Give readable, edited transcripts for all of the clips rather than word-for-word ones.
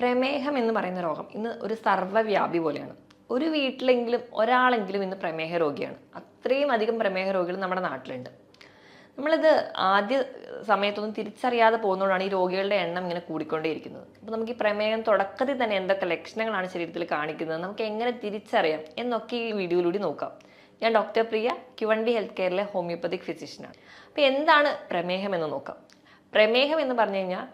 പ്രമേഹം എന്ന് പറയുന്ന രോഗം ഇന്ന് ഒരു സർവ്വവ്യാപി പോലെയാണ്. ഒരു വീട്ടിലെങ്കിലും ഒരാളെങ്കിലും ഇന്ന് പ്രമേഹ രോഗിയാണ്. അത്രയും അധികം പ്രമേഹ രോഗികൾ നമ്മുടെ നാട്ടിലുണ്ട്. നമ്മളിത് ആദ്യ സമയത്തൊന്നും തിരിച്ചറിയാതെ പോകുന്നതുകൊണ്ടാണ് ഈ രോഗികളുടെ എണ്ണം ഇങ്ങനെ കൂടിക്കൊണ്ടേയിരിക്കുന്നത്. അപ്പോൾ നമുക്ക് ഈ പ്രമേഹം തുടക്കത്തിൽ തന്നെ എന്തൊക്കെ ലക്ഷണങ്ങളാണ് ശരീരത്തിൽ കാണിക്കുന്നത്, നമുക്ക് എങ്ങനെ തിരിച്ചറിയാം എന്നൊക്കെ ഈ വീഡിയോയിലൂടെ നോക്കാം. ഞാൻ ഡോക്ടർ പ്രിയ, ക്യുവണ്ടി ഹെൽത്ത് കെയറിലെ ഹോമിയോപ്പതിക് ഫിസിഷ്യനാണ്. അപ്പോൾ എന്താണ് പ്രമേഹം എന്ന് നോക്കാം. പ്രമേഹം എന്ന് പറഞ്ഞു കഴിഞ്ഞാൽ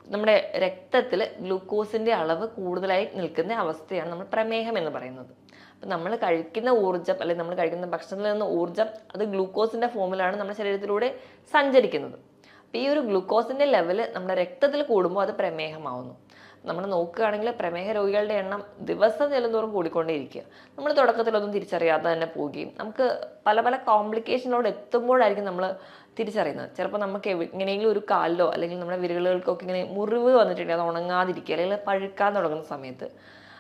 നമ്മുടെ രക്തത്തിൽ ഗ്ലൂക്കോസിൻ്റെ അളവ് കൂടുതലായി നിൽക്കുന്ന അവസ്ഥയാണ് നമ്മൾ പ്രമേഹം എന്ന് പറയുന്നത്. അപ്പം നമ്മൾ കഴിക്കുന്ന ഊർജ്ജം അല്ലെങ്കിൽ നമ്മൾ കഴിക്കുന്ന ഭക്ഷണത്തിൽ നിന്ന് ഊർജ്ജം അത് ഗ്ലൂക്കോസിൻ്റെ ഫോമിലാണ് നമ്മുടെ ശരീരത്തിലൂടെ സഞ്ചരിക്കുന്നത്. അപ്പം ഈ ഒരു ഗ്ലൂക്കോസിൻ്റെ ലെവല് നമ്മുടെ രക്തത്തിൽ കൂടുമ്പോൾ അത് പ്രമേഹമാവുന്നു. നമ്മൾ നോക്കുകയാണെങ്കിൽ പ്രമേഹ രോഗികളുടെ എണ്ണം ദിവസം ചെല്ലുന്തോറും കൂടിക്കൊണ്ടേയിരിക്കുക. നമ്മൾ തുടക്കത്തിലൊന്നും തിരിച്ചറിയാതെ തന്നെ പോവുകയും നമുക്ക് പല പല കോംപ്ലിക്കേഷനിലോട് എത്തുമ്പോഴായിരിക്കും നമ്മൾ തിരിച്ചറിയുന്നത്. ചിലപ്പോൾ നമുക്ക് എങ്ങനെയെങ്കിലും ഒരു കാലിലോ അല്ലെങ്കിൽ നമ്മുടെ വിരലുകൾക്കൊക്കെ ഇങ്ങനെ മുറിവ് വന്നിട്ടുണ്ടെങ്കിൽ അത് ഉണങ്ങാതിരിക്കുക, അല്ലെങ്കിൽ പഴുക്കാൻ തുടങ്ങുന്ന സമയത്ത്,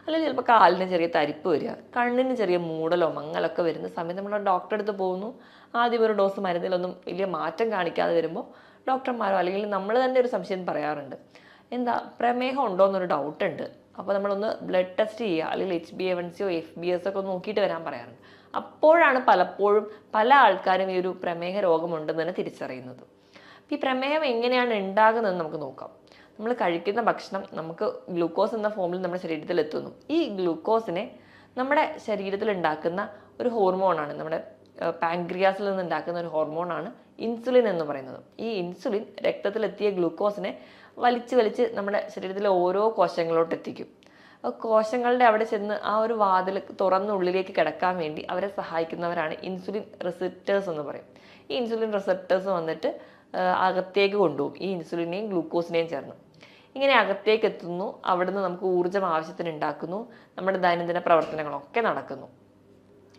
അല്ലെങ്കിൽ ചിലപ്പോൾ കാലിന് ചെറിയ തരിപ്പ് വരിക, കണ്ണിന് ചെറിയ മൂടലോ മങ്ങലൊക്കെ വരുന്ന സമയത്ത് നമ്മൾ ഡോക്ടറെ അടുത്ത് പോകുന്നു. ആദ്യം ഒരു ഡോസ് മരുന്നിലൊന്നും വലിയ മാറ്റം കാണിക്കാതെ വരുമ്പോൾ ഡോക്ടർമാരോ അല്ലെങ്കിൽ നമ്മൾ തന്നെ ഒരു സംശയം പറയാറുണ്ട്, എന്താ പ്രമേഹം ഉണ്ടോ എന്നൊരു ഡൗട്ട് ഉണ്ട്, അപ്പോൾ നമ്മളൊന്ന് ബ്ലഡ് ടെസ്റ്റ് ചെയ്യുക, അല്ലെങ്കിൽ HbA1c FBS ഒക്കെ നോക്കിയിട്ട് വരാൻ പറയാറുണ്ട്. അപ്പോഴാണ് പലപ്പോഴും പല ആൾക്കാരും ഈ ഒരു പ്രമേഹ രോഗമുണ്ടെന്ന് തന്നെ തിരിച്ചറിയുന്നത്. ഈ പ്രമേഹം എങ്ങനെയാണ് ഉണ്ടാകുന്നതെന്ന് നമുക്ക് നോക്കാം. നമ്മൾ കഴിക്കുന്ന ഭക്ഷണം നമുക്ക് ഗ്ലൂക്കോസ് എന്ന ഫോമിൽ നമ്മുടെ ശരീരത്തിൽ എത്തുന്നു. ഈ ഗ്ലൂക്കോസിനെ നമ്മുടെ ശരീരത്തിൽ ഉണ്ടാക്കുന്ന ഒരു ഹോർമോണാണ്, നമ്മുടെ പാൻക്രിയാസിൽ നിന്ന് ഉണ്ടാക്കുന്ന ഒരു ഹോർമോണാണ് ഇൻസുലിൻ എന്ന് പറയുന്നത്. ഈ ഇൻസുലിൻ രക്തത്തിലെത്തിയ ഗ്ലൂക്കോസിനെ വലിച്ച് നമ്മുടെ ശരീരത്തിലെ ഓരോ കോശങ്ങളിലോട്ട് എത്തിക്കും. കോശങ്ങളുടെ അവിടെ ചെന്ന് ആ ഒരു വാതിൽ തുറന്ന് ഉള്ളിലേക്ക് കിടക്കാൻ വേണ്ടി അവരെ സഹായിക്കുന്നവരാണ് ഇൻസുലിൻ റിസപ്റ്റേഴ്സ് എന്ന് പറയും. ഈ ഇൻസുലിൻ റിസപ്റ്റേഴ്സ് വന്നിട്ട് അകത്തേക്ക് കൊണ്ടുപോകും ഈ ഇൻസുലിനെയും ഗ്ലൂക്കോസിനെയും ചേർന്ന്. ഇങ്ങനെ അകത്തേക്ക് എത്തുന്നു, അവിടുന്ന് നമുക്ക് ഊർജ്ജം ആവശ്യത്തിന് ഉണ്ടാക്കുന്നു, നമ്മുടെ ദൈനംദിന പ്രവർത്തനങ്ങളൊക്കെ നടക്കുന്നു.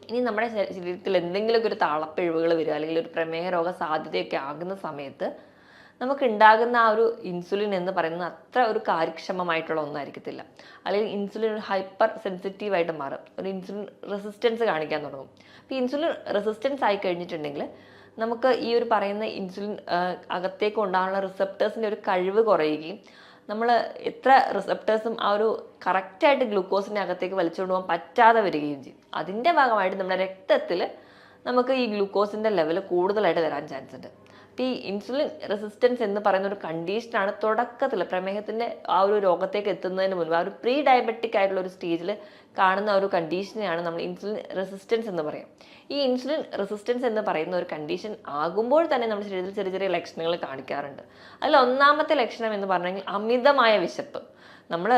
ഇനി നമ്മുടെ ശരീരത്തിൽ എന്തെങ്കിലുമൊക്കെ ഒരു താളപ്പിഴവുകൾ വരിക അല്ലെങ്കിൽ ഒരു പ്രമേഹ രോഗ സാധ്യതയൊക്കെ ആകുന്ന സമയത്ത് നമുക്ക് ഉണ്ടാകുന്ന ആ ഒരു ഇൻസുലിൻ എന്ന് പറയുന്നത് അത്ര ഒരു കാര്യക്ഷമമായിട്ടുള്ള ഒന്നായിരിക്കത്തില്ല. അല്ലെങ്കിൽ ഇൻസുലിൻ ഒരു ഹൈപ്പർ സെൻസിറ്റീവായിട്ട് മാറും, ഒരു ഇൻസുലിൻ റെസിസ്റ്റൻസ് കാണിക്കാൻ തുടങ്ങും. അപ്പോൾ ഇൻസുലിൻ റെസിസ്റ്റൻസ് ആയി കഴിഞ്ഞിട്ടുണ്ടെങ്കിൽ നമുക്ക് ഈ ഒരു പറയുന്ന ഇൻസുലിൻ അകത്തേക്ക് ഉണ്ടാകാനുള്ള റിസപ്റ്റേഴ്സിൻ്റെ ഒരു കഴിവ് കുറയുകയും നമ്മൾ എത്ര റിസപ്റ്റേഴ്സും ആ ഒരു കറക്റ്റായിട്ട് ഗ്ലൂക്കോസിൻ്റെ അകത്തേക്ക് വലിച്ചുകൊണ്ട് പോകാൻ പറ്റാതെ വരികയും ചെയ്യും. അതിൻ്റെ ഭാഗമായിട്ട് നമ്മുടെ രക്തത്തിൽ നമുക്ക് ഈ ഗ്ലൂക്കോസിൻ്റെ ലെവൽ കൂടുതലായിട്ട് വരാൻ ചാൻസ് ഉണ്ട്. അപ്പോൾ ഈ ഇൻസുലിൻ റെസിസ്റ്റൻസ് എന്ന് പറയുന്ന ഒരു കണ്ടീഷനാണ് തുടക്കത്തിൽ പ്രമേഹത്തിൻ്റെ ആ ഒരു രോഗത്തേക്ക് എത്തുന്നതിന് മുൻപ് ആ ഒരു പ്രീ ഡയബറ്റിക് ആയിട്ടുള്ള ഒരു സ്റ്റേജിൽ കാണുന്ന ഒരു കണ്ടീഷനെയാണ് നമ്മൾ ഇൻസുലിൻ റെസിസ്റ്റൻസ് എന്ന് പറയും. ഈ ഇൻസുലിൻ റെസിസ്റ്റൻസ് എന്ന് പറയുന്ന ഒരു കണ്ടീഷൻ ആകുമ്പോൾ തന്നെ നമ്മുടെ ശരീരത്തിൽ ചെറിയ ചെറിയ ലക്ഷണങ്ങൾ കാണിക്കാറുണ്ട്. അതിൽ ഒന്നാമത്തെ ലക്ഷണം എന്ന് പറഞ്ഞെങ്കിൽ അമിതമായ വിശപ്പ്. നമ്മൾ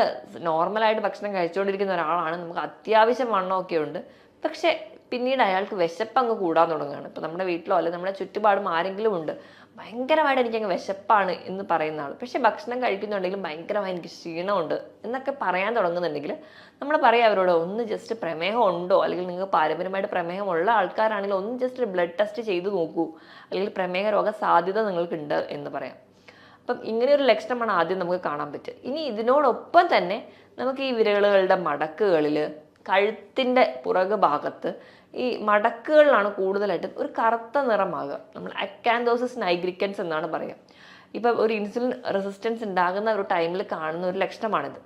നോർമലായിട്ട് ഭക്ഷണം കഴിച്ചുകൊണ്ടിരിക്കുന്ന ഒരാളാണ്, നമുക്ക് അത്യാവശ്യം വണ്ണമൊക്കെ ഉണ്ട്, പക്ഷേ പിന്നീട് അയാൾക്ക് വിശപ്പ് അങ്ങ് കൂടാൻ തുടങ്ങുകയാണ്. ഇപ്പോൾ നമ്മുടെ വീട്ടിലോ അല്ലെങ്കിൽ നമ്മുടെ ചുറ്റുപാടും ആരെങ്കിലും ഉണ്ട്, ഭയങ്കരമായിട്ട് എനിക്കങ്ങ് വിശപ്പാണ് എന്ന് പറയുന്ന ആൾ, പക്ഷേ ഭക്ഷണം കഴിക്കുന്നുണ്ടെങ്കിലും ഭയങ്കരമായി എനിക്ക് ക്ഷീണമുണ്ട് എന്നൊക്കെ പറയാൻ തുടങ്ങുന്നുണ്ടെങ്കിൽ നമ്മൾ പറയാം അവരോട്, ഒന്ന് ജസ്റ്റ് പ്രമേഹം ഉണ്ടോ, അല്ലെങ്കിൽ നിങ്ങൾക്ക് പാരമ്പര്യമായിട്ട് പ്രമേഹമുള്ള ആൾക്കാരാണെങ്കിൽ ഒന്ന് ജസ്റ്റ് ബ്ലഡ് ടെസ്റ്റ് ചെയ്ത് നോക്കൂ, അല്ലെങ്കിൽ പ്രമേഹ രോഗ സാധ്യത നിങ്ങൾക്കുണ്ട് എന്ന് പറയാം. അപ്പം ഇങ്ങനെയൊരു ലക്ഷണമാണ് ആദ്യം നമുക്ക് കാണാൻ പറ്റുക. ഇനി ഇതിനോടൊപ്പം തന്നെ നമുക്ക് ഈ വിരലുകളുടെ മടക്കുകളിൽ, കഴുത്തിൻ്റെ പുറകു ഭാഗത്ത് ഈ മടക്കുകളിലാണ് കൂടുതലായിട്ട് ഒരു കറുത്ത നിറമാകുക. നമ്മൾ അക്കാന്തോസിസ് നൈഗ്രിക്കൻസ് എന്നാണ് പറയുക. ഇപ്പം ഒരു ഇൻസുലിൻ റെസിസ്റ്റൻസ് ഉണ്ടാകുന്ന ഒരു ടൈമിൽ കാണുന്ന ഒരു ലക്ഷണമാണിത്.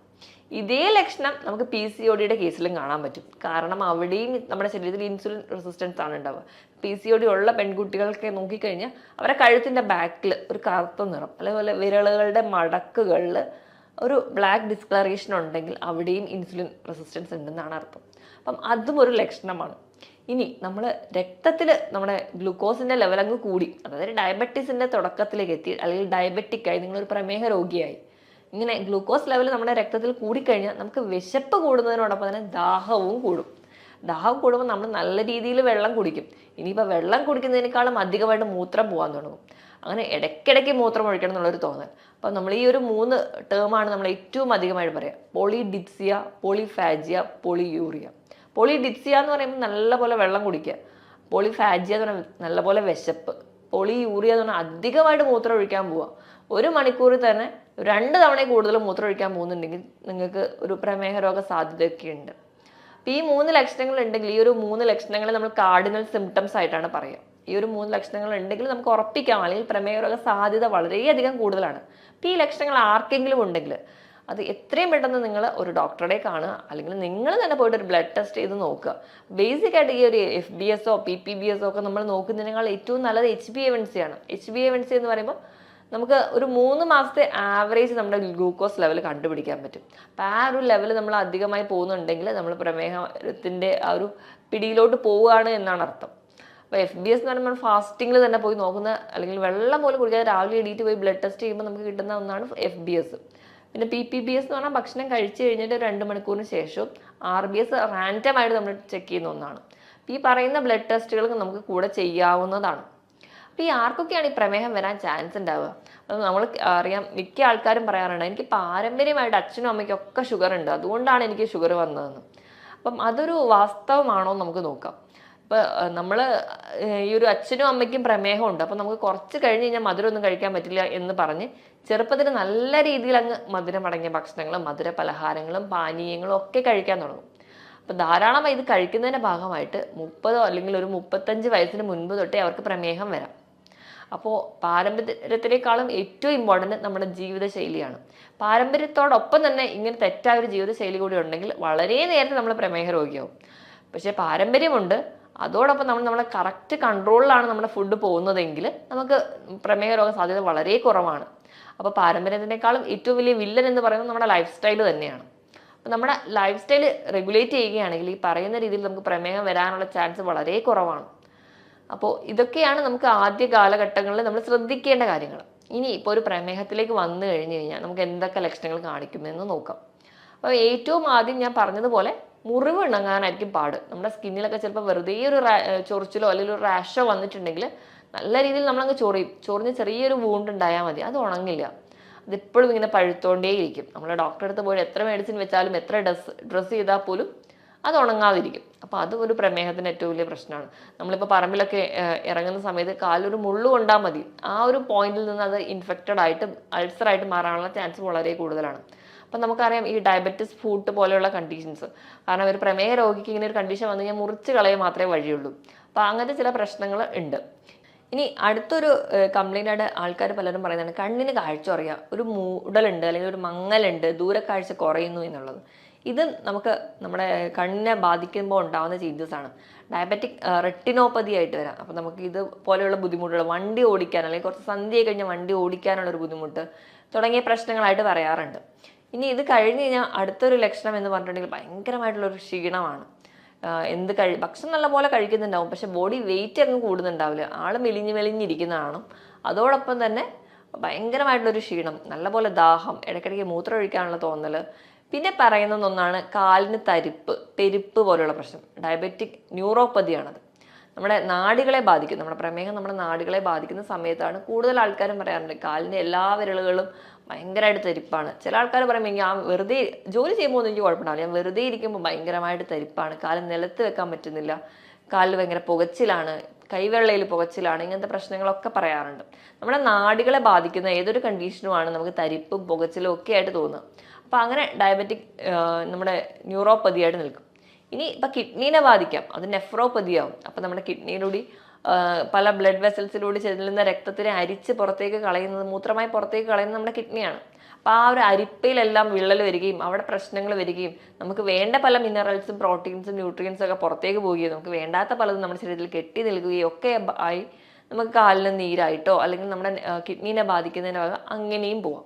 ഇതേ ലക്ഷണം നമുക്ക് PCODയുടെ കേസിലും കാണാൻ പറ്റും. കാരണം അവിടെയും നമ്മുടെ ശരീരത്തിൽ ഇൻസുലിൻ റെസിസ്റ്റൻസ് ആണ് ഉണ്ടാവുക. PCOD ഉള്ള പെൺകുട്ടികൾക്ക് നോക്കിക്കഴിഞ്ഞാൽ അവരുടെ കഴുത്തിൻ്റെ ബാക്കിൽ ഒരു കറുത്ത നിറം, അതേപോലെ വിരലുകളുടെ മടക്കുകളിൽ ഒരു ബ്ലാക്ക് ഡിസ്കളറേഷൻ ഉണ്ടെങ്കിൽ അവിടെയും ഇൻസുലിൻ റെസിസ്റ്റൻസ് ഉണ്ടെന്നാണ് അർത്ഥം. അപ്പം അതും ഒരു ലക്ഷണമാണ്. ഇനി നമ്മൾ രക്തത്തിൽ നമ്മുടെ ഗ്ലൂക്കോസിൻ്റെ ലെവൽ അങ്ങ് കൂടി, അതായത് ഡയബറ്റീസിൻ്റെ തുടക്കത്തിലേക്ക് എത്തി, അല്ലെങ്കിൽ ഡയബറ്റിക്കായി, നിങ്ങളൊരു പ്രമേഹ രോഗിയായി, ഇങ്ങനെ ഗ്ലൂക്കോസ് ലെവൽ നമ്മുടെ രക്തത്തിൽ കൂടിക്കഴിഞ്ഞാൽ നമുക്ക് വിശപ്പ് കൂടുന്നതിനോടൊപ്പം തന്നെ ദാഹവും കൂടും. ദാഹം കൂടുമ്പോൾ നമ്മൾ നല്ല രീതിയിൽ വെള്ളം കുടിക്കും. ഇനിയിപ്പോൾ വെള്ളം കുടിക്കുന്നതിനേക്കാളും അധികമായിട്ട് മൂത്രം പോകാൻ തുടങ്ങും. അങ്ങനെ ഇടയ്ക്കിടയ്ക്ക് മൂത്രം ഒഴിക്കണം എന്നുള്ളൊരു തോന്നൽ. അപ്പം നമ്മൾ ഈ ഒരു 3 ടേമാണ് നമ്മൾ ഏറ്റവും അധികമായിട്ട് പറയുക: പോളിഡിപ്സിയ, പോളിഫാജിയ, പോളിയൂറിയ. പോളിഡിപ്സിയ എന്ന് പറയുമ്പോൾ നല്ലപോലെ വെള്ളം കുടിക്കുക, പോളിഫാജിയ എന്ന് പറഞ്ഞാൽ നല്ലപോലെ വിശപ്പ്, പോളിയൂറിയ എന്ന് പറഞ്ഞാൽ അധികമായിട്ട് മൂത്രം ഒഴിക്കാൻ പോവുക. 1 മണിക്കൂറിൽ തന്നെ 2 തവണ കൂടുതൽ മൂത്രം ഒഴിക്കാൻ പോകുന്നുണ്ടെങ്കിൽ നിങ്ങൾക്ക് ഒരു പ്രമേഹ രോഗ സാധ്യതയൊക്കെ ഉണ്ട്. അപ്പോൾ ഈ 3 ലക്ഷണങ്ങൾ ഉണ്ടെങ്കിൽ, ഈ ഒരു 3 ലക്ഷണങ്ങൾ നമ്മൾ കാർഡിനൽ സിംറ്റംസ് ആയിട്ടാണ് പറയുക. ഈ ഒരു 3 ലക്ഷണങ്ങൾ ഉണ്ടെങ്കിൽ നമുക്ക് ഉറപ്പിക്കാം, അല്ലെങ്കിൽ പ്രമേഹ രോഗ സാധ്യത വളരെയധികം കൂടുതലാണ്. അപ്പോൾ ഈ ലക്ഷണങ്ങൾ ആർക്കെങ്കിലും ഉണ്ടെങ്കിൽ അത് എത്രയും പെട്ടെന്ന് നിങ്ങൾ ഒരു ഡോക്ടറെ കാണുക, അല്ലെങ്കിൽ നിങ്ങൾ തന്നെ പോയിട്ട് ഒരു ബ്ലഡ് ടെസ്റ്റ് ചെയ്ത് നോക്കുക. ബേസിക് ആയിട്ട് ഈ ഒരു FBS PPBS ഒക്കെ നമ്മൾ നോക്കുന്നതിനേക്കാൾ ഏറ്റവും നല്ലത് HbA1c ആണ്. HbA1c എന്ന് പറയുമ്പോൾ നമുക്ക് ഒരു 3 മാസത്തെ ആവറേജ് നമ്മുടെ ഗ്ലൂക്കോസ് ലെവൽ കണ്ടുപിടിക്കാൻ പറ്റും. അപ്പം ആ ഒരു ലെവൽ നമ്മൾ അധികമായി പോകുന്നുണ്ടെങ്കിൽ നമ്മൾ പ്രമേഹത്തിൻ്റെ ആ ഒരു പിടിയിലോട്ട് പോവുകയാണ് എന്നാണ് അർത്ഥം. അപ്പോൾ FBS എന്ന് പറയുമ്പോൾ ഫാസ്റ്റിങ്ങിൽ തന്നെ പോയി നോക്കുന്ന, അല്ലെങ്കിൽ വെള്ളം പോലും കുടിക്കാതെ രാവിലെ എണീറ്റ് പോയി ബ്ലഡ് ടെസ്റ്റ് ചെയ്യുമ്പോൾ നമുക്ക് കിട്ടുന്ന ഒന്നാണ് FBS. പിന്നെ PPBS എന്ന് പറഞ്ഞാൽ ഭക്ഷണം കഴിച്ചു കഴിഞ്ഞിട്ട് 2 മണിക്കൂറിന് ശേഷവും RBS റാൻഡമായിട്ട് നമ്മൾ ചെക്ക് ചെയ്യുന്ന ഒന്നാണ്. ഈ പറയുന്ന ബ്ലഡ് ടെസ്റ്റുകൾ നമുക്ക് കൂടെ ചെയ്യാവുന്നതാണ്. അപ്പോൾ ഈ ആർക്കൊക്കെയാണ് ഈ പ്രമേഹം വരാൻ ചാൻസ് ഉണ്ടാവുക? അപ്പം നമ്മൾ അറിയാം, മിക്ക ആൾക്കാരും പറയാറുണ്ട് എനിക്ക് പാരമ്പര്യമായിട്ട് അച്ഛനും അമ്മയ്ക്കും ഒക്കെ ഷുഗർ ഉണ്ട്, അതുകൊണ്ടാണ് എനിക്ക് ഷുഗർ വന്നതെന്ന്. അപ്പം അതൊരു വാസ്തവമാണോ എന്ന് നമുക്ക് നോക്കാം. ഇപ്പം നമ്മൾ ഈ ഒരു അച്ഛനും അമ്മയ്ക്കും പ്രമേഹമുണ്ട്, അപ്പം നമുക്ക് കുറച്ച് കഴിഞ്ഞ് കഴിഞ്ഞാൽ മധുരമൊന്നും കഴിക്കാൻ പറ്റില്ല എന്ന് പറഞ്ഞ് ചെറുപ്പത്തിൽ നല്ല രീതിയിൽ അങ്ങ് മധുരം അടങ്ങിയ ഭക്ഷണങ്ങളും മധുര പലഹാരങ്ങളും പാനീയങ്ങളും ഒക്കെ കഴിക്കാൻ തുടങ്ങും. അപ്പം ധാരാളമായി ഇത് കഴിക്കുന്നതിൻ്റെ ഭാഗമായിട്ട് 30 അല്ലെങ്കിൽ ഒരു 35 വയസ്സിന് മുൻപ് തൊട്ടേ അവർക്ക് പ്രമേഹം വരാം. അപ്പോൾ പാരമ്പര്യത്തിനേക്കാളും ഏറ്റവും ഇമ്പോർട്ടൻ്റ് നമ്മുടെ ജീവിതശൈലിയാണ്. പാരമ്പര്യത്തോടൊപ്പം തന്നെ ഇങ്ങനെ തെറ്റായ ഒരു ജീവിതശൈലി കൂടി ഉണ്ടെങ്കിൽ വളരെ നേരത്തെ നമ്മൾ പ്രമേഹ രോഗിയാവും. പക്ഷേ പാരമ്പര്യമുണ്ട്, അതോടൊപ്പം നമ്മളെ കറക്റ്റ് കൺട്രോളിലാണ് നമ്മുടെ ഫുഡ് പോകുന്നതെങ്കിൽ നമുക്ക് പ്രമേഹ രോഗ സാധ്യത വളരെ കുറവാണ്. അപ്പോൾ പാരമ്പര്യത്തിനേക്കാളും ഏറ്റവും വലിയ വില്ലൻ എന്ന് പറയുന്നത് നമ്മുടെ ലൈഫ് സ്റ്റൈൽ തന്നെയാണ്. അപ്പോൾ നമ്മുടെ ലൈഫ് സ്റ്റൈൽ റെഗുലേറ്റ് ചെയ്യുകയാണെങ്കിൽ ഈ പറയുന്ന രീതിയിൽ നമുക്ക് പ്രമേഹം വരാനുള്ള ചാൻസ് വളരെ കുറവാണ്. അപ്പോൾ ഇതൊക്കെയാണ് നമുക്ക് ആദ്യ കാലഘട്ടങ്ങളിൽ നമ്മൾ ശ്രദ്ധിക്കേണ്ട കാര്യങ്ങൾ. ഇനി ഇപ്പോൾ ഒരു പ്രമേഹത്തിലേക്ക് വന്നു കഴിഞ്ഞു കഴിഞ്ഞാൽ നമുക്ക് എന്തൊക്കെ ലക്ഷണങ്ങൾ കാണിക്കുമെന്ന് നോക്കാം. അപ്പോൾ ഏറ്റവും ആദ്യം ഞാൻ പറഞ്ഞതുപോലെ മുറിവ് ഉണങ്ങാനായിരിക്കും പാട്. നമ്മുടെ സ്കിന്നിലൊക്കെ ചിലപ്പോൾ വെറുതെ ഒരു ചൊറിച്ചിലോ അല്ലെങ്കിൽ ഒരു റാഷോ വന്നിട്ടുണ്ടെങ്കിൽ നല്ല രീതിയിൽ നമ്മളങ്ങ് ചൊറിഞ്ഞ് ചെറിയൊരു വൂണ്ട് ഉണ്ടായാൽ മതി, അത് ഉണങ്ങില്ല. അതിപ്പോഴും ഇങ്ങനെ പഴുത്തോണ്ടേയിരിക്കും. നമ്മൾ ഡോക്ടറെ അടുത്ത് പോയി എത്ര മെഡിസിൻ വെച്ചാലും എത്ര ഡ്രസ്സ് ചെയ്താൽ പോലും അത് ഉണങ്ങാതിരിക്കും. അപ്പോൾ അത് ഒരു പ്രമേഹത്തിന് ഏറ്റവും വലിയ പ്രശ്നമാണ്. നമ്മളിപ്പോൾ പറമ്പിലൊക്കെ ഇറങ്ങുന്ന സമയത്ത് കാലൊരു മുള്ളു കൊണ്ടാൽ മതി, ആ ഒരു പോയിന്റിൽ നിന്ന് അത് ഇൻഫെക്റ്റഡ് ആയിട്ട് അൾസറായിട്ട് മാറാനുള്ള ചാൻസ് വളരെ കൂടുതലാണ്. അപ്പം നമുക്കറിയാം ഈ ഡയബറ്റിസ് ഫുഡ് പോലെയുള്ള കണ്ടീഷൻസ്, കാരണം ഒരു പ്രമേഹ രോഗിക്ക് ഇങ്ങനെ ഒരു കണ്ടീഷൻ വന്നു കഴിഞ്ഞാൽ മുറിച്ച് കളയാൻ മാത്രമേ വഴിയുള്ളൂ. അപ്പോൾ അങ്ങനത്തെ ചില പ്രശ്നങ്ങൾ ഉണ്ട്. ഇനി അടുത്തൊരു കംപ്ലൈൻ്റ് ആയിട്ട് ആൾക്കാർ പലരും പറയുന്നതാണ് കണ്ണിന് കാഴ്ച കുറയുക, ഒരു മൂടലുണ്ട് അല്ലെങ്കിൽ ഒരു മങ്ങലുണ്ട്, ദൂരക്കാഴ്ച കുറയുന്നു എന്നുള്ളത്. ഇത് നമുക്ക് നമ്മുടെ കണ്ണിനെ ബാധിക്കുമ്പോൾ ഉണ്ടാകുന്ന ചേഞ്ചസ് ആണ്. ഡയബറ്റിക് റെറ്റിനോപ്പതി ആയിട്ട് വരാം. അപ്പം നമുക്ക് ഇത് പോലെയുള്ള ബുദ്ധിമുട്ടുകൾ, വണ്ടി ഓടിക്കാൻ അല്ലെങ്കിൽ കുറച്ച് സന്ധ്യ കഴിഞ്ഞാൽ വണ്ടി ഓടിക്കാനുള്ളൊരു ബുദ്ധിമുട്ട് തുടങ്ങിയ പ്രശ്നങ്ങളായിട്ട് പറയാറുണ്ട്. ഇനി ഇത് കഴിഞ്ഞ് കഴിഞ്ഞാൽ അടുത്തൊരു ലക്ഷണം എന്ന് പറഞ്ഞിട്ടുണ്ടെങ്കിൽ ഭയങ്കരമായിട്ടുള്ളൊരു ക്ഷീണമാണ്. ഭക്ഷണം നല്ലപോലെ കഴിക്കുന്നുണ്ടാവും, പക്ഷെ ബോഡി വെയിറ്റ് അങ്ങ് കൂടുന്നുണ്ടാവില്ല, ആൾ മെലിഞ്ഞിരിക്കുന്നതാണ്. അതോടൊപ്പം തന്നെ ഭയങ്കരമായിട്ടുള്ളൊരു ക്ഷീണം, നല്ലപോലെ ദാഹം, ഇടയ്ക്കിടയ്ക്ക് മൂത്രം ഒഴിക്കാനുള്ള തോന്നൽ. പിന്നെ പറയുന്ന ഒന്നാണ് കാലിന് പെരുപ്പ് പോലെയുള്ള പ്രശ്നം. ഡയബറ്റിക് ന്യൂറോപ്പതിയാണത്. നമ്മുടെ നാഡികളെ ബാധിക്കും. നമ്മുടെ പ്രമേഹം നമ്മുടെ നാഡികളെ ബാധിക്കുന്ന സമയത്താണ് കൂടുതൽ ആൾക്കാരും പറയാറുണ്ട് കാലിൻ്റെ എല്ലാ വിരലുകളും ഭയങ്കരമായിട്ട് തരിപ്പാണ്. ചില ആൾക്കാർ പറയുമ്പോൾ ഞാൻ വെറുതെ ജോലി ചെയ്യുമ്പോൾ ഒന്നും എനിക്ക് കുഴപ്പമുണ്ടാവില്ല, ഞാൻ വെറുതെ ഇരിക്കുമ്പോൾ ഭയങ്കരമായിട്ട് തരിപ്പാണ്, കാല് നിലത്ത് വെക്കാൻ പറ്റുന്നില്ല, കാലിൽ ഭയങ്കര പുകച്ചിലാണ്, കൈവെള്ളയിൽ പുകച്ചിലാണ്, ഇങ്ങനത്തെ പ്രശ്നങ്ങളൊക്കെ പറയാറുണ്ട്. നമ്മുടെ നാഡികളെ ബാധിക്കുന്ന ഏതൊരു കണ്ടീഷനുമാണ് നമുക്ക് തരിപ്പും പുകച്ചിലും ഒക്കെ ആയിട്ട് തോന്നുക. അപ്പോൾ അങ്ങനെ ഡയബറ്റിക് നമ്മുടെ ന്യൂറോപ്പതിയായിട്ട് നിൽക്കും. ഇനി ഇപ്പം കിഡ്നീനെ ബാധിക്കാം, അത് നെഫ്രോപ്പതിയാവും. അപ്പം നമ്മുടെ കിഡ്നിയിലൂടെ പല ബ്ലഡ് വെസൽസിലൂടെ ചെല്ലുന്ന രക്തത്തിനെ അരിച്ച് പുറത്തേക്ക് കളയുന്നത്, മൂത്രമായി പുറത്തേക്ക് കളയുന്നത് നമ്മുടെ കിഡ്നിയാണ്. അപ്പോൾ ആ ഒരു അരിപ്പയിലെല്ലാം വിള്ളൽ വരികയും അവിടെ പ്രശ്നങ്ങൾ വരികയും നമുക്ക് വേണ്ട പല മിനറൽസും പ്രോട്ടീൻസും ന്യൂട്രിയൻസും ഒക്കെ പുറത്തേക്ക് പോവുകയും നമുക്ക് വേണ്ടാത്ത പലതും നമ്മുടെ ശരീരത്തിൽ കെട്ടി നിൽക്കുകയും ഒക്കെ ആയി നമുക്ക് കാലിന് നീരായിട്ടോ അല്ലെങ്കിൽ നമ്മുടെ കിഡ്നീനെ ബാധിക്കുന്നതിന് ഭാഗം അങ്ങനെയും പോവാം.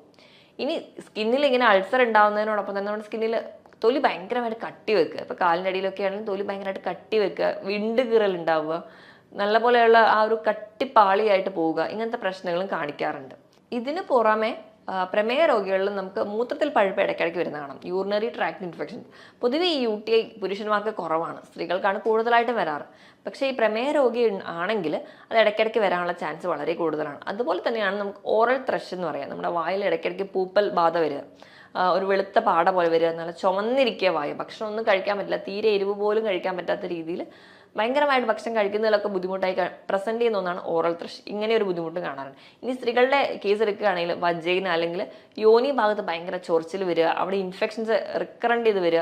ഇനി സ്കിന്നിൽ ഇങ്ങനെ അൾസർ ഉണ്ടാകുന്നതിനോടൊപ്പം തന്നെ നമ്മുടെ സ്കിന്നിൽ തൊലി ഭയങ്കരമായിട്ട് കട്ടി വെക്കുക. ഇപ്പോൾ കാലിൻ്റെ അടിയിലൊക്കെ ആണെങ്കിൽ തൊലി ഭയങ്കരമായിട്ട് കട്ടി വെക്കുക, വിണ്ട് കീറൽ ഉണ്ടാവുക, നല്ല പോലെയുള്ള ആ ഒരു കട്ടിപ്പാളിയായിട്ട് പോവുക, ഇങ്ങനത്തെ പ്രശ്നങ്ങളും കാണിക്കാറുണ്ട്. ഇതിന് പുറമെ പ്രമേഹ രോഗികളിൽ നമുക്ക് മൂത്രത്തിൽ പഴുപ്പ് ഇടയ്ക്കിടയ്ക്ക് വരുന്ന കാണാം, യൂറിനറി ട്രാക്ട് ഇൻഫെക്ഷൻ. പൊതുവെ ഈ UTI പുരുഷന്മാർക്ക് കുറവാണ്, സ്ത്രീകൾക്കാണ് കൂടുതലായിട്ടും വരാറ്. പക്ഷേ ഈ പ്രമേഹ രോഗി ആണെങ്കിൽ അത് ഇടയ്ക്കിടയ്ക്ക് വരാനുള്ള ചാൻസ് വളരെ കൂടുതലാണ്. അതുപോലെ തന്നെയാണ് നമുക്ക് ഓറൽ ത്രഷ് എന്ന് പറയാം, നമ്മുടെ വായിൽ ഇടയ്ക്കിടയ്ക്ക് പൂപ്പൽ ബാധ വരിക, ഒരു വെളുത്ത പാട പോലെ വരിക, നല്ല ചുമന്നിരിക്കുക വായു, ഭക്ഷണം ഒന്നും കഴിക്കാൻ പറ്റില്ല, തീരെ എരിവ് പോലും കഴിക്കാൻ പറ്റാത്ത രീതിയിൽ ഭയങ്കരമായിട്ട് ഭക്ഷണം കഴിക്കുന്നതിലൊക്കെ ബുദ്ധിമുട്ടായി പ്രസന്റ് ചെയ്യുന്ന ഒന്നാണ് ഓറൽ ത്രഷ്. ഇങ്ങനെ ഒരു ബുദ്ധിമുട്ട് കാണാറുണ്ട്. ഇനി സ്ത്രീകളുടെ കേസ് എടുക്കുകയാണെങ്കിൽ വജൈന അല്ലെങ്കിൽ യോനി ഭാഗത്ത് ഭയങ്കര ചൊറിച്ചിൽ വരിക, അവിടെ ഇൻഫെക്ഷൻസ് റിക്കറന്റ് ചെയ്ത് വരിക,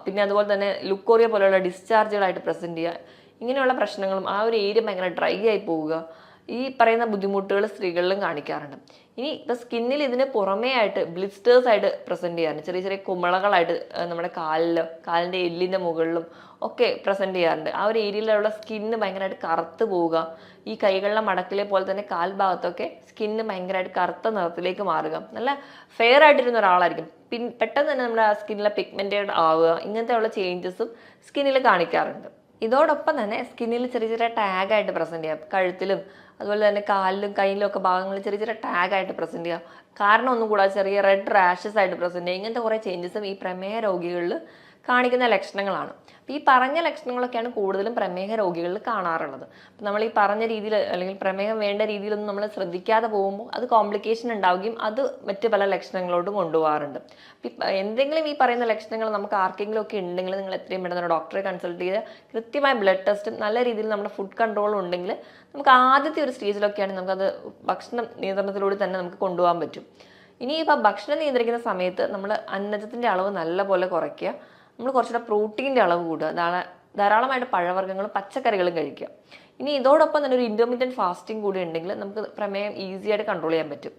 പിന്നെ അതുപോലെ തന്നെ ലുക്കോറിയ പോലെയുള്ള ഡിസ്ചാർജുകളായിട്ട് പ്രസന്റ് ചെയ്യുക, ഇങ്ങനെയുള്ള പ്രശ്നങ്ങളും ആ ഒരു ഏരിയ ഭയങ്കര ഡ്രൈ ആയി പോവുക, ഈ പറയുന്ന ബുദ്ധിമുട്ടുകൾ സ്ത്രീകളിലും കാണിക്കാറുണ്ട്. ഇനി ഇപ്പോൾ സ്കിന്നിൽ ഇതിന് പുറമേ ആയിട്ട് ബ്ലിസ്റ്റേഴ്സ് ആയിട്ട് പ്രസന്റ് ചെയ്യാറുണ്ട്. ചെറിയ ചെറിയ കുമിളകളായിട്ട് നമ്മുടെ കാലിൻ്റെ എല്ലിൻ്റെ മുകളിലും ഒക്കെ പ്രസന്റ് ചെയ്യാറുണ്ട്. ആ ഒരു ഏരിയയിലുള്ള സ്കിന്ന് ഭയങ്കരമായിട്ട് കറുത്ത് പോവുക, ഈ കൈകളിലെ മടക്കിലെ പോലെ തന്നെ കാൽ ഭാഗത്തൊക്കെ സ്കിന്ന് ഭയങ്കരമായിട്ട് കറുത്ത നിറത്തിലേക്ക് മാറുക, നല്ല ഫെയർ ആയിട്ടിരുന്ന ഒരാളായിരിക്കും, പെട്ടെന്ന് തന്നെ നമ്മുടെ ആ സ്കിന്നിലെ പിഗ്മെന്റഡ് ആവുക, ഇങ്ങനത്തെയുള്ള ചേഞ്ചസും സ്കിന്നിൽ കാണിക്കാറുണ്ട്. ഇതോടൊപ്പം തന്നെ സ്കിന്നിൽ ചെറിയ ചെറിയ ടാഗായിട്ട് പ്രസന്റ് ചെയ്യാം, കഴുത്തിലും അതുപോലെ തന്നെ കാലിലും കയ്യിലും ഒക്കെ ഭാഗങ്ങളിൽ ചെറിയ ചെറിയ ടാഗായിട്ട് പ്രസന്റ് ചെയ്യാം, കാരണം ഒന്നും കൂടാതെ ചെറിയ റെഡ് റാഷസ് ആയിട്ട് പ്രസന്റ് ചെയ്യുക. ഇങ്ങനത്തെ കുറേ ചേഞ്ചസും ഈ പ്രമേഹ രോഗികളിൽ കാണിക്കുന്ന ലക്ഷണങ്ങളാണ്. അപ്പോൾ ഈ പറഞ്ഞ ലക്ഷണങ്ങളൊക്കെയാണ് കൂടുതലും പ്രമേഹ രോഗികളിൽ കാണാറുള്ളത്. അപ്പം നമ്മൾ ഈ പറഞ്ഞ രീതിയിൽ അല്ലെങ്കിൽ പ്രമേഹം വേണ്ട രീതിയിലൊന്നും നമ്മൾ ശ്രദ്ധിക്കാതെ പോകുമ്പോൾ അത് കോംപ്ലിക്കേഷൻ ഉണ്ടാവുകയും അത് മറ്റ് പല ലക്ഷണങ്ങളോടും കൊണ്ടുപോകാറുണ്ട്. എന്തെങ്കിലും ഈ പറയുന്ന ലക്ഷണങ്ങൾ നമുക്ക് ആർക്കെങ്കിലും ഒക്കെ ഉണ്ടെങ്കിൽ നിങ്ങൾ എത്രയും പെട്ടെന്ന് ഡോക്ടറെ കൺസൾട്ട് ചെയ്ത് കൃത്യമായ ബ്ലഡ് ടെസ്റ്റും നല്ല രീതിയിൽ നമ്മുടെ ഫുഡ് കൺട്രോളും ഉണ്ടെങ്കിൽ നമുക്ക് ആദ്യത്തെ ഒരു സ്റ്റേജിലൊക്കെയാണ് നമുക്കത് ഭക്ഷണ നിയന്ത്രണത്തിലൂടെ തന്നെ നമുക്ക് കൊണ്ടുപോകാൻ പറ്റും. ഇനിയിപ്പോൾ ഭക്ഷണം നിയന്ത്രിക്കുന്ന സമയത്ത് നമ്മൾ അന്നജത്തിൻ്റെ അളവ് നല്ലപോലെ കുറയ്ക്കുക, നമ്മൾ കുറച്ചുകൂടെ പ്രോട്ടീൻ്റെ അളവ് കൂടുക, ധാരാളമായിട്ട് പഴവർഗ്ഗങ്ങളും പച്ചക്കറികളും കഴിക്കുക. ഇനി ഇതോടൊപ്പം തന്നെ ഒരു ഇൻ്റർമീഡിയറ്റ് ഫാസ്റ്റിംഗ് കൂടി ഉണ്ടെങ്കിൽ നമുക്ക് പ്രമേഹം ഈസി ആയിട്ട് കൺട്രോൾ ചെയ്യാൻ പറ്റും.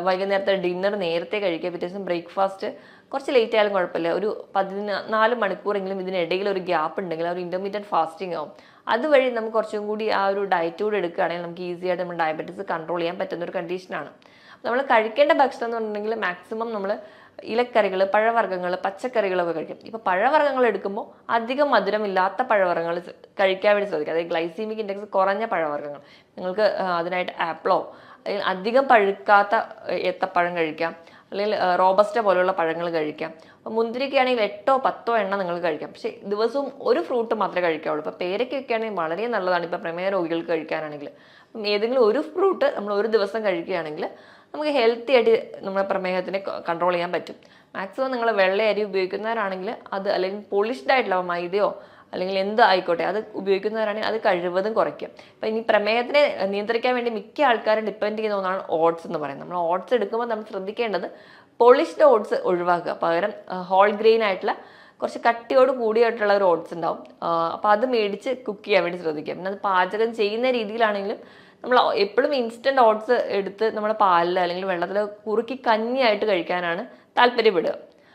വൈകുന്നേരത്തെ ഡിന്നർ നേരത്തെ കഴിക്കുക, പിറ്റേ ദിവസം ബ്രേക്ക്ഫാസ്റ്റ് കുറച്ച് ലേറ്റ് ആയാലും കുഴപ്പമില്ല, ഒരു 14 മണിക്കൂറെങ്കിലും ഇതിനിടയിൽ ഒരു ഗ്യാപ്പ് ഉണ്ടെങ്കിൽ ആ ഒരു ഇൻ്റർമീഡിയറ്റ് ഫാസ്റ്റിംഗ് ആവും. അതുവഴി നമുക്ക് കുറച്ചും കൂടി ആ ഒരു ഡയറ്റ് കൂടി എടുക്കുകയാണെങ്കിൽ നമുക്ക് ഈസി ആയിട്ട് നമ്മുടെ ഡയബറ്റീസ് കൺട്രോൾ ചെയ്യാൻ പറ്റുന്ന ഒരു കണ്ടീഷനാണ്. നമ്മൾ കഴിക്കേണ്ട ഭക്ഷണം എന്ന് പറഞ്ഞിട്ടുണ്ടെങ്കിൽ മാക്സിമം നമ്മൾ ഇലക്കറികൾ, പഴവർഗ്ഗങ്ങൾ, പച്ചക്കറികളൊക്കെ കഴിക്കും. ഇപ്പോൾ പഴവർഗ്ഗങ്ങൾ എടുക്കുമ്പോൾ അധികം മധുരമില്ലാത്ത പഴവർഗ്ഗങ്ങൾ കഴിക്കാൻ വേണ്ടി ശ്രദ്ധിക്കുക. അതായത് ഗ്ലൈസീമിക് ഇൻഡെക്സ് കുറഞ്ഞ പഴവർഗ്ഗങ്ങൾ, നിങ്ങൾക്ക് അതിനായിട്ട് ആപ്പിളോ അല്ലെങ്കിൽ അധികം പഴുക്കാത്ത ഏത്തപ്പഴം കഴിക്കാം, അല്ലെങ്കിൽ റോബസ്റ്റ പോലെയുള്ള പഴങ്ങൾ കഴിക്കാം. അപ്പോൾ മുന്തിരിക്കയാണെങ്കിൽ 8-10 എണ്ണം നിങ്ങൾ കഴിക്കാം. പക്ഷേ ദിവസവും ഒരു ഫ്രൂട്ട് മാത്രമേ കഴിക്കാവുള്ളൂ. ഇപ്പോൾ പേരയ്ക്കൊക്കെ ആണെങ്കിൽ വളരെ നല്ലതാണ് ഇപ്പോൾ പ്രമേഹ രോഗികൾക്ക് കഴിക്കാനാണെങ്കിൽ. അപ്പം ഏതെങ്കിലും ഒരു ഫ്രൂട്ട് നമ്മൾ ഒരു ദിവസം കഴിക്കുകയാണെങ്കിൽ നമുക്ക് ഹെൽത്തി ആയിട്ട് നമ്മുടെ പ്രമേഹത്തിനെ കൺട്രോൾ ചെയ്യാൻ പറ്റും. മാക്സിമം നിങ്ങൾ വെള്ള അരി ഉപയോഗിക്കുന്നവരാണെങ്കിൽ അത്, അല്ലെങ്കിൽ പോളിഷ്ഡ് ആയിട്ടുള്ള മൈദയോ അല്ലെങ്കിൽ എന്ത് ആയിക്കോട്ടെ അത് ഉപയോഗിക്കുന്നവരാണെങ്കിൽ അത് കഴിവതും കുറയ്ക്കും. ഇപ്പം ഇനി പ്രമേഹത്തിനെ നിയന്ത്രിക്കാൻ വേണ്ടി മിക്ക ആൾക്കാരും ഡിപ്പെൻഡ് ചെയ്യുന്ന ഒന്നാണ് ഓട്സ് എന്ന് പറയുന്നത്. നമ്മൾ ഓട്സ് എടുക്കുമ്പോൾ നമ്മൾ ശ്രദ്ധിക്കേണ്ടത് പോളിഷ്ഡ് ഓട്സ് ഒഴിവാക്കുക, പകരം ഹോൾ ഗ്രെയിൻ ആയിട്ടുള്ള കുറച്ച് കട്ടിയോട് കൂടിയായിട്ടുള്ള ഒരു ഓട്സ് ഉണ്ടാവും. അപ്പോൾ അത് മേടിച്ച് കുക്ക് ചെയ്യാൻ വേണ്ടി ശ്രദ്ധിക്കുക. പിന്നെ അത് പാചകം ചെയ്യുന്ന രീതിയിലാണെങ്കിലും നമ്മൾ എപ്പോഴും ഇൻസ്റ്റൻറ്റ് ഓട്സ് എടുത്ത് നമ്മൾ പാലിൽ അല്ലെങ്കിൽ വെള്ളത്തിൽ കുറുക്കി കഞ്ഞിയായിട്ട് കഴിക്കാനാണ് താല്പര്യപ്പെടുക,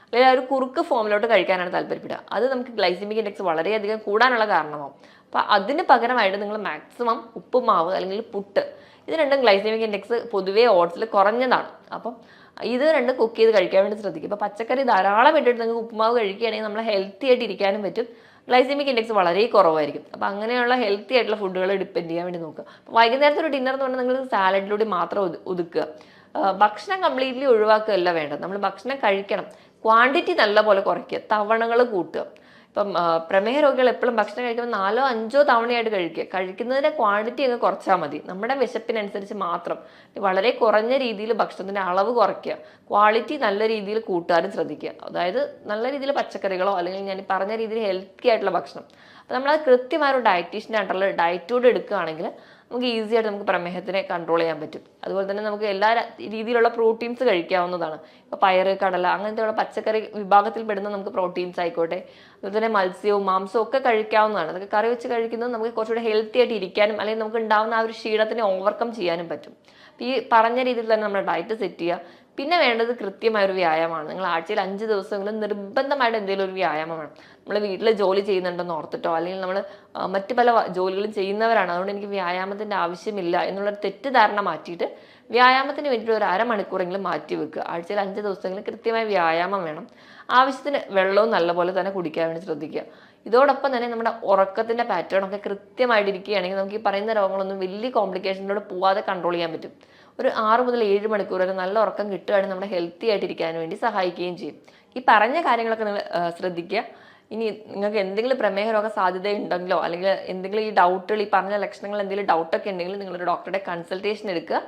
അല്ലെങ്കിൽ ആ ഒരു കുറുക്ക് ഫോമിലോട്ട് കഴിക്കാനാണ് താല്പര്യപ്പെടുക. അത് നമുക്ക് ഗ്ലൈസിമിക് ഇൻഡെക്സ് വളരെയധികം കൂടാനുള്ള കാരണമാവും. അപ്പോൾ അതിന് പകരമായിട്ട് നിങ്ങൾ മാക്സിമം ഉപ്പുമാവ് അല്ലെങ്കിൽ പുട്ട്, ഇത് രണ്ടും ഗ്ലൈസിമിക് ഇൻഡെക്സ് പൊതുവേ ഓട്സിൽ കുറഞ്ഞതാണ്. അപ്പം ഇത് രണ്ടും കുക്ക് ചെയ്ത് കഴിക്കാൻ വേണ്ടി ശ്രദ്ധിക്കും. ഇപ്പോൾ പച്ചക്കറി ധാരാളം ഇട്ടിട്ട് നിങ്ങൾക്ക് ഉപ്പുമാവ് കഴിക്കുകയാണെങ്കിൽ നമ്മൾ ഹെൽത്തി ആയിട്ട് ഇരിക്കാനും പറ്റും, ഗ്ലൈസിമിക് ഇൻഡെക്സ് വളരെ കുറവായിരിക്കും. അപ്പോൾ അങ്ങനെയുള്ള ഹെൽത്തി ആയിട്ടുള്ള ഫുഡുകൾ ഡിപ്പെൻഡ് ചെയ്യാൻ വേണ്ടി നോക്കുക. വൈകുന്നേരത്തെ ഒരു ഡിന്നർ എന്ന് പറഞ്ഞാൽ നിങ്ങൾ സാലഡിലൂടെ മാത്രം ഒതുക്കുക. ഭക്ഷണം കംപ്ലീറ്റ്ലി ഒഴിവാക്കുകയല്ല വേണ്ടത്. നമ്മൾ ഭക്ഷണം കഴിക്കണം, ക്വാണ്ടിറ്റി നല്ലപോലെ കുറയ്ക്കുക, തവണകൾ കൂട്ടുക. ഇപ്പം പ്രമേഹ രോഗികൾ എപ്പോഴും ഭക്ഷണം കഴിക്കുമ്പോൾ 4-5 തവണയായിട്ട് കഴിക്കുക. കഴിക്കുന്നതിൻ്റെ ക്വാണ്ടിറ്റി അങ്ങ് കുറച്ചാൽ മതി, നമ്മുടെ വിശപ്പിനനുസരിച്ച് മാത്രം. വളരെ കുറഞ്ഞ രീതിയിൽ ഭക്ഷണത്തിൻ്റെ അളവ് കുറയ്ക്കുക, ക്വാളിറ്റി നല്ല രീതിയിൽ കൂട്ടാനും ശ്രദ്ധിക്കുക. അതായത് നല്ല രീതിയിൽ പച്ചക്കറികളോ അല്ലെങ്കിൽ ഞാൻ പറഞ്ഞ രീതിയിൽ ഹെൽത്തി ആയിട്ടുള്ള ഭക്ഷണം. അപ്പോൾ നമ്മളത് കൃത്യമായ ഒരു ഡയറ്റീഷ്യൻ്റെ അണ്ടറിൽ ഡയറ്റോട് എടുക്കുകയാണെങ്കിൽ നമുക്ക് ഈസി ആയിട്ട് നമുക്ക് പ്രമേഹത്തിനെ കൺട്രോൾ ചെയ്യാൻ പറ്റും. അതുപോലെ തന്നെ നമുക്ക് എല്ലാ രീതിയിലുള്ള പ്രോട്ടീൻസ് കഴിക്കാവുന്നതാണ്. ഇപ്പോൾ പയറ്, കടല അങ്ങനത്തെയുള്ള പച്ചക്കറി വിഭാഗത്തിൽ പെടുന്ന നമുക്ക് പ്രോട്ടീൻസ് ആയിക്കോട്ടെ, അതുപോലെ തന്നെ മത്സ്യവും മാംസവും ഒക്കെ കഴിക്കാവുന്നതാണ്. അതൊക്കെ കറി വെച്ച് കഴിക്കുന്നത് നമുക്ക് കുറച്ചുകൂടി ഹെൽത്തി ആയിട്ട് ഇരിക്കാനും അല്ലെങ്കിൽ നമുക്ക് ഉണ്ടാകുന്ന ആ ഒരു ക്ഷീണത്തിനെ ഓവർകം ചെയ്യാനും പറ്റും. ഈ പറഞ്ഞ രീതിയിൽ തന്നെ നമ്മുടെ ഡയറ്റ് സെറ്റ് ചെയ്യുക. പിന്നെ വേണ്ടത് കൃത്യമായൊരു വ്യായാമമാണ്. നിങ്ങൾ ആഴ്ചയിൽ 5 ദിവസമെങ്കിലും നിർബന്ധമായിട്ട് എന്തെങ്കിലും ഒരു വ്യായാമം വേണം. നമ്മൾ വീട്ടിൽ ജോലി ചെയ്യുന്നുണ്ടെന്ന് ഓർത്തിട്ടോ അല്ലെങ്കിൽ നമ്മൾ മറ്റു പല ജോലികളും ചെയ്യുന്നവരാണ്, അതുകൊണ്ട് എനിക്ക് വ്യായാമത്തിൻ്റെ ആവശ്യമില്ല എന്നുള്ളൊരു തെറ്റിദ്ധാരണ മാറ്റിയിട്ട് വ്യായാമത്തിന് വേണ്ടിയിട്ട് ഒരു അരമണിക്കൂറെങ്കിലും മാറ്റി വെക്കുക. ആഴ്ചയിൽ 5 ദിവസമെങ്കിലും കൃത്യമായ വ്യായാമം വേണം. ആവശ്യത്തിന് വെള്ളവും നല്ലപോലെ തന്നെ കുടിക്കാൻ വേണ്ടി ശ്രദ്ധിക്കുക. ഇതോടൊപ്പം തന്നെ നമ്മുടെ ഉറക്കത്തിൻ്റെ പാറ്റേൺ ഒക്കെ കൃത്യമായിട്ട് ഇരിക്കുകയാണെങ്കിൽ നമുക്ക് ഈ പറയുന്ന രോഗങ്ങളൊന്നും വലിയ കോംപ്ലിക്കേഷനിലൂടെ പോവാതെ കൺട്രോൾ ചെയ്യാൻ പറ്റും. ഒരു 6 മുതൽ 7 മണിക്കൂർ വരെ നല്ല ഉറക്കം കിട്ടുകയാണെങ്കിൽ നമ്മുടെ ഹെൽത്തി ആയിട്ടിരിക്കാൻ വേണ്ടി സഹായിക്കുകയും ചെയ്യും. ഈ പറഞ്ഞ കാര്യങ്ങളൊക്കെ നിങ്ങൾ ശ്രദ്ധിക്കുക. ഇനി നിങ്ങൾക്ക് എന്തെങ്കിലും പ്രമേഹ രോഗ സാധ്യതയുണ്ടെങ്കിലോ അല്ലെങ്കിൽ എന്തെങ്കിലും ഈ ഡൗട്ടുകൾ, ഈ പറഞ്ഞ ലക്ഷണങ്ങൾ എന്തെങ്കിലും ഡൗട്ടൊക്കെ ഉണ്ടെങ്കിൽ നിങ്ങളൊരു ഡോക്ടറുടെ കൺസൾട്ടേഷൻ എടുക്കുക.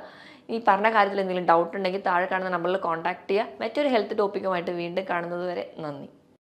ഈ പറഞ്ഞ കാര്യത്തിൽ എന്തെങ്കിലും ഡൗട്ട് ഉണ്ടെങ്കിൽ താഴെ കാണുന്ന നമ്പറിൽ കോൺടാക്ട് ചെയ്യുക. മറ്റൊരു ഹെൽത്ത് ടോപ്പിക്കുമായിട്ട് വീണ്ടും കാണുന്നത് വരെ നന്ദി.